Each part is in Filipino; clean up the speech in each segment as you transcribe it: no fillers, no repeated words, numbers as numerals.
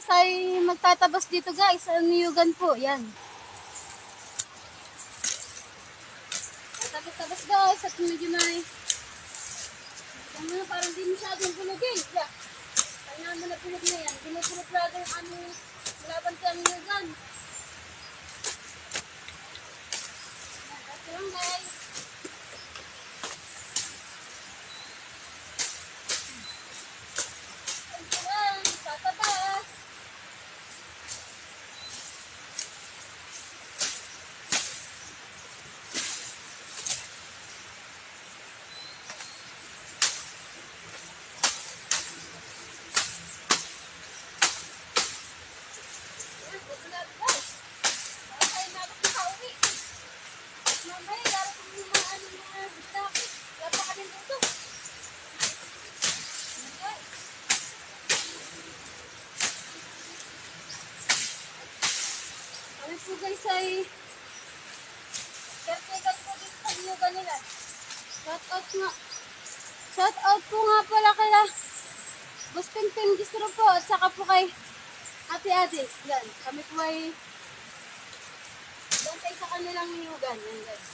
misis ay magtatabas dito guys. Sa niyugan po. Yan. Tatabas guys. At medyo may parang di masyadong bulugin. Yeah. Kaya naman na bulog na yan. Bulog-bulog lalo yung aming laban sa niyugan. Ito lang guys. So guys ay caretaker po dito sa niyugan nila. Shout out po nga pala kala Boss Pimpin Distro po at saka po kay ate-ate. Yan, kami po ay bantay sa kanilang niyugan. Yan guys.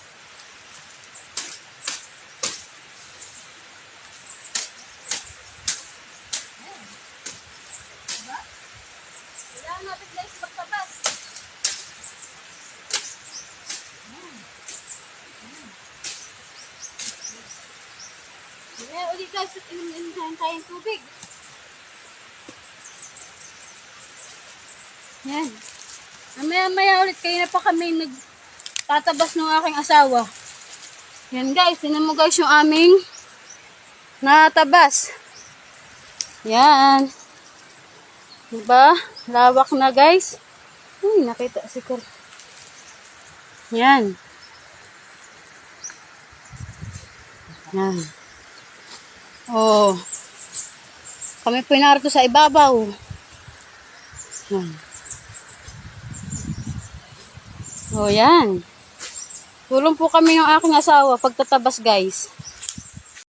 Yan. Diba? Kailangan natin guys magtabas. Mamaya ulit guys, inumin tayong tubig. Yan. Mamaya ulit, kaya na pa kami nagtatabas ng aking asawa. Yan guys, tinan mo guys yung aming natabas. Yan. Diba? Lawak na guys. Uy, nakita si Kurt. Yan. Yan. Oh. Kami pinarito sa ibabaw. Yan. Oh, yan. Tulong po kami ng aking asawa pagtatabas, guys.